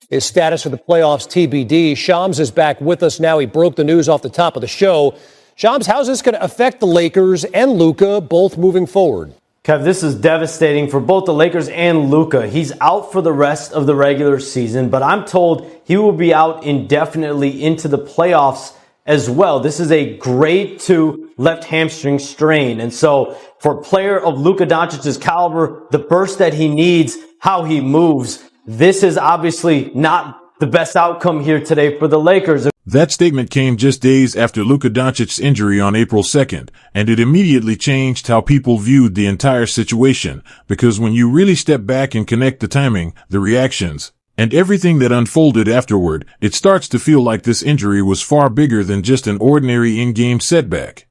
His status for the playoffs TBD. Shams is back with us now. He broke the news off the top of the show. Shams, how's this going to affect the Lakers and Luka both moving forward? Kev, this is devastating for both the Lakers and Luka. He's out for the rest of the regular season, but I'm told he will be out indefinitely into the playoffs as well. This is a grade 2 left hamstring strain. And so for a player of Luka Dončić's caliber, the burst that he needs, how he moves, this is obviously not the best outcome here today for the Lakers. That statement came just days after Luka Dončić's injury on April 2nd, and it immediately changed how people viewed the entire situation, because when you really step back and connect the timing, the reactions, and everything that unfolded afterward, it starts to feel like this injury was far bigger than just an ordinary in-game setback.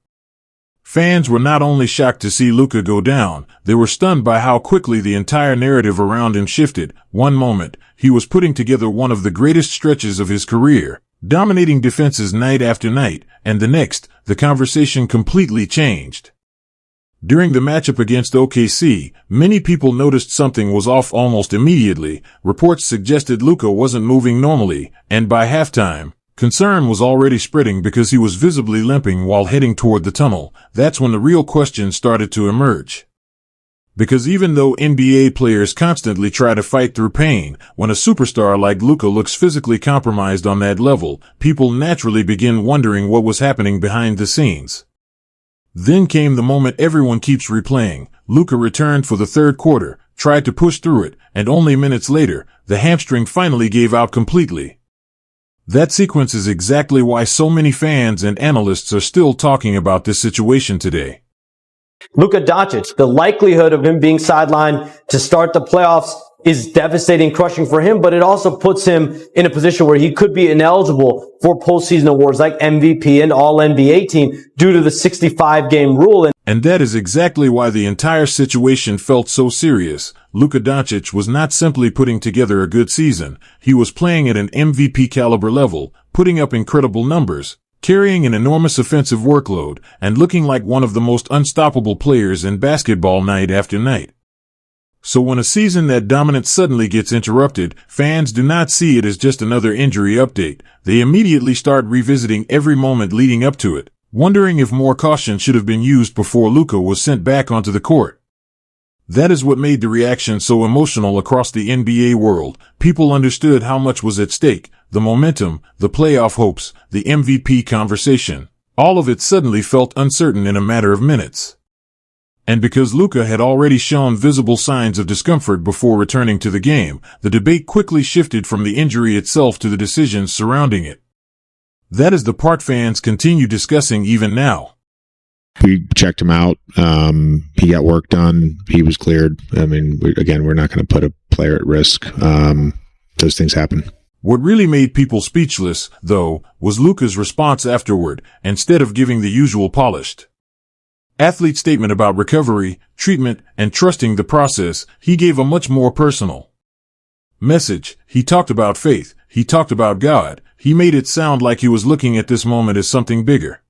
Fans were not only shocked to see Luka go down, they were stunned by how quickly the entire narrative around him shifted. One moment, he was putting together one of the greatest stretches of his career, dominating defenses night after night, and the next, the conversation completely changed. During the matchup against OKC, many people noticed something was off almost immediately. Reports suggested Luka wasn't moving normally, and by halftime, concern was already spreading because he was visibly limping while heading toward the tunnel. That's when the real questions started to emerge. Because even though NBA players constantly try to fight through pain, when a superstar like Luka looks physically compromised on that level, people naturally begin wondering what was happening behind the scenes. Then came the moment everyone keeps replaying. Luka returned for the third quarter, tried to push through it, and only minutes later, the hamstring finally gave out completely. That sequence is exactly why so many fans and analysts are still talking about this situation today. Luka Dončić, the likelihood of him being sidelined to start the playoffs is devastating, crushing for him, but it also puts him in a position where he could be ineligible for postseason awards like MVP and All-NBA team due to the 65-game rule. And that is exactly why the entire situation felt so serious. Luka Dončić was not simply putting together a good season. He was playing at an MVP caliber level, putting up incredible numbers, carrying an enormous offensive workload, and looking like one of the most unstoppable players in basketball night after night. So when a season that dominant suddenly gets interrupted, fans do not see it as just another injury update. They immediately start revisiting every moment leading up to it, wondering if more caution should have been used before Luka was sent back onto the court. That is what made the reaction so emotional across the NBA world. People understood how much was at stake, the momentum, the playoff hopes, the MVP conversation. All of it suddenly felt uncertain in a matter of minutes. And because Luka had already shown visible signs of discomfort before returning to the game, the debate quickly shifted from the injury itself to the decisions surrounding it. That is the part fans continue discussing even now. We checked him out. He got work done. He was cleared. I mean, we're not going to put a player at risk. Those things happen. What really made people speechless, though, was Luka's response afterward, instead of giving the usual polished athlete statement about recovery, treatment, and trusting the process. He gave a much more personal message. He talked about faith. He talked about God. He made it sound like he was looking at this moment as something bigger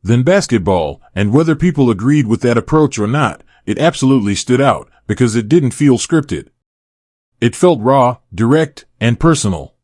than basketball, and whether people agreed with that approach or not, it absolutely stood out, because it didn't feel scripted. It felt raw, direct, and personal.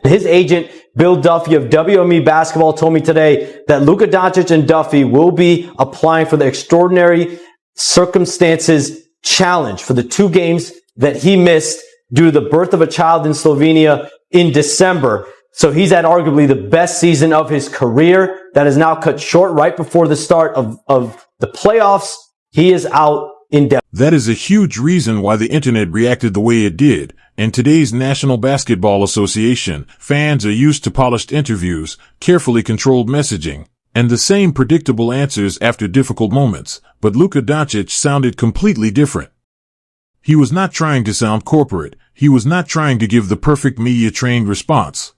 His agent, Bill Duffy of WME Basketball, told me today that Luka Dončić and Duffy will be applying for the Extraordinary Circumstances Challenge for the 2 games that he missed due to the birth of a child in Slovenia in December. So he's had arguably the best season of his career that is now cut short right before the start of the playoffs. He is out indefinitely. That is a huge reason why the internet reacted the way it did. In today's National Basketball Association, fans are used to polished interviews, carefully controlled messaging, and the same predictable answers after difficult moments. But Luka Dončić sounded completely different. He was not trying to sound corporate. He was not trying to give the perfect media-trained response.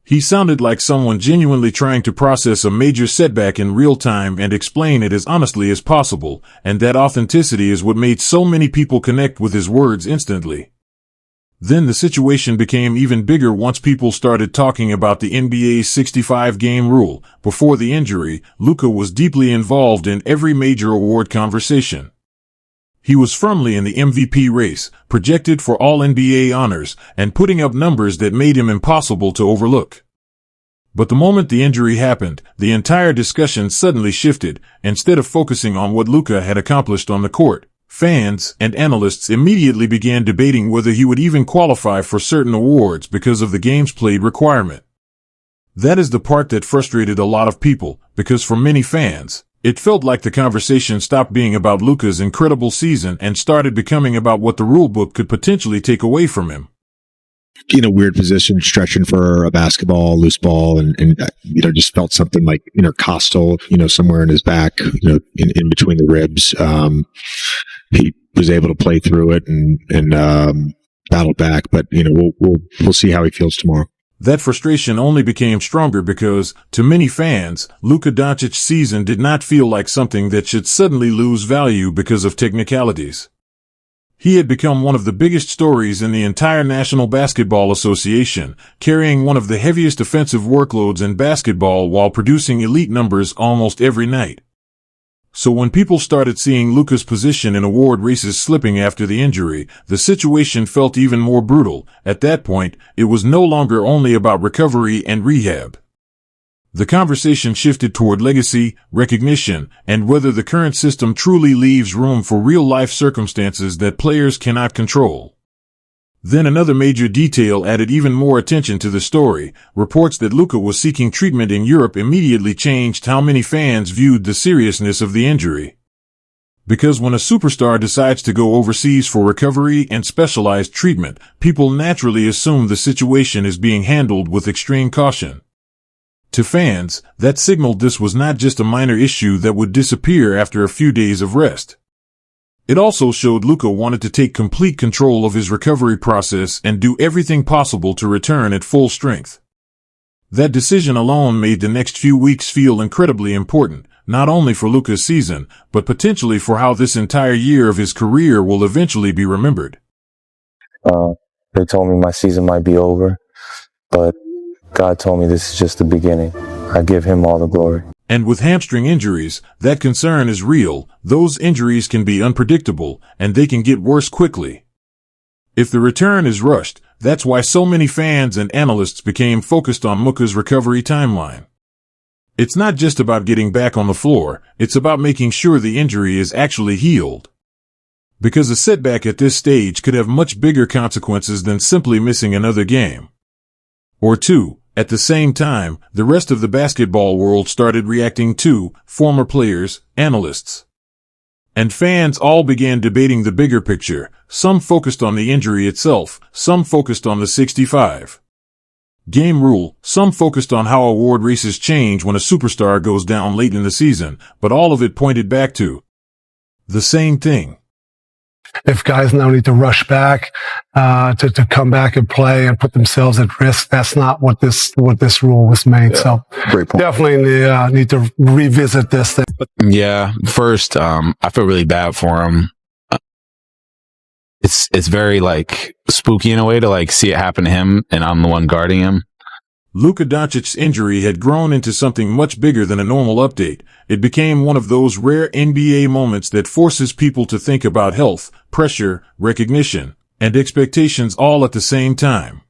He sounded like someone genuinely trying to process a major setback in real time and explain it as honestly as possible, and that authenticity is what made so many people connect with his words instantly. Then the situation became even bigger once people started talking about the NBA's 65-game rule. Before the injury, Luka was deeply involved in every major award conversation. He was firmly in the MVP race, projected for all NBA honors, and putting up numbers that made him impossible to overlook. But the moment the injury happened, the entire discussion suddenly shifted. Instead of focusing on what Luka had accomplished on the court, fans and analysts immediately began debating whether he would even qualify for certain awards because of the games played requirement. That is the part that frustrated a lot of people, because for many fans, it felt like the conversation stopped being about Luka's incredible season and started becoming about what the rulebook could potentially take away from him. In a weird position, stretching for a basketball, loose ball, and just felt something like intercostal, somewhere in his back, in between the ribs. He was able to play through it and battled back, but we'll see how he feels tomorrow. That frustration only became stronger because, to many fans, Luka Dončic's season did not feel like something that should suddenly lose value because of technicalities. He had become one of the biggest stories in the entire National Basketball Association, carrying one of the heaviest offensive workloads in basketball while producing elite numbers almost every night. So when people started seeing Luka's position in award races slipping after the injury, the situation felt even more brutal. At that point, it was no longer only about recovery and rehab. The conversation shifted toward legacy, recognition, and whether the current system truly leaves room for real-life circumstances that players cannot control. Then another major detail added even more attention to the story. Reports that Luka was seeking treatment in Europe immediately changed how many fans viewed the seriousness of the injury. Because when a superstar decides to go overseas for recovery and specialized treatment, people naturally assume the situation is being handled with extreme caution. To fans, that signaled this was not just a minor issue that would disappear after a few days of rest. It also showed Luka wanted to take complete control of his recovery process and do everything possible to return at full strength. That decision alone made the next few weeks feel incredibly important, not only for Luka's season, but potentially for how this entire year of his career will eventually be remembered. They told me my season might be over, but God told me this is just the beginning. I give him all the glory. And with hamstring injuries, that concern is real. Those injuries can be unpredictable, and they can get worse quickly. If the return is rushed, that's why so many fans and analysts became focused on Luka's recovery timeline. It's not just about getting back on the floor, it's about making sure the injury is actually healed. Because a setback at this stage could have much bigger consequences than simply missing another game or two. At the same time, the rest of the basketball world started reacting too, former players, analysts, and fans all began debating the bigger picture. Some focused on the injury itself, some focused on the 65-game rule, some focused on how award races change when a superstar goes down late in the season, but all of it pointed back to the same thing. If guys now need to rush back to come back and play and put themselves at risk, that's not what this rule was made. So definitely need to revisit this thing. Yeah, first, I feel really bad for him. It's very spooky in a way to see it happen to him, and I'm the one guarding him. Luka Dončic's injury had grown into something much bigger than a normal update. It became one of those rare NBA moments that forces people to think about health, pressure, recognition, and expectations all at the same time.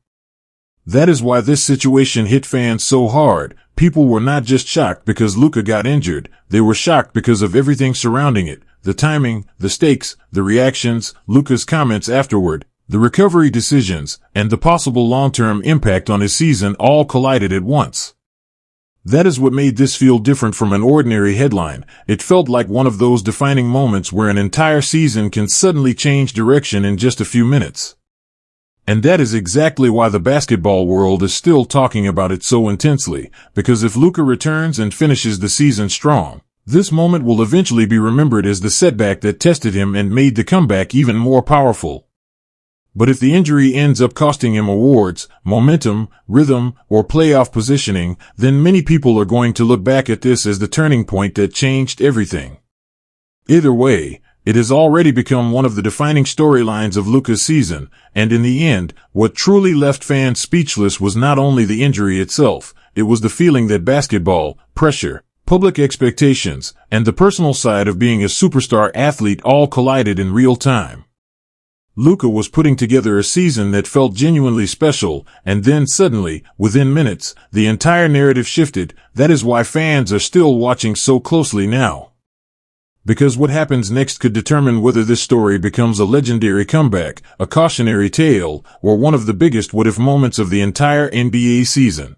That is why this situation hit fans so hard. People were not just shocked because Luka got injured, they were shocked because of everything surrounding it. The timing, the stakes, the reactions, Luka's comments afterward, the recovery decisions, and the possible long-term impact on his season all collided at once. That is what made this feel different from an ordinary headline. It felt like one of those defining moments where an entire season can suddenly change direction in just a few minutes. And that is exactly why the basketball world is still talking about it so intensely, because if Luka returns and finishes the season strong, this moment will eventually be remembered as the setback that tested him and made the comeback even more powerful. But if the injury ends up costing him awards, momentum, rhythm, or playoff positioning, then many people are going to look back at this as the turning point that changed everything. Either way, it has already become one of the defining storylines of Luka's season, and in the end, what truly left fans speechless was not only the injury itself, it was the feeling that basketball, pressure, Public expectations, and the personal side of being a superstar athlete all collided in real time. Luka was putting together a season that felt genuinely special, and then suddenly, within minutes, the entire narrative shifted. That is why fans are still watching so closely now. Because what happens next could determine whether this story becomes a legendary comeback, a cautionary tale, or one of the biggest what-if moments of the entire NBA season.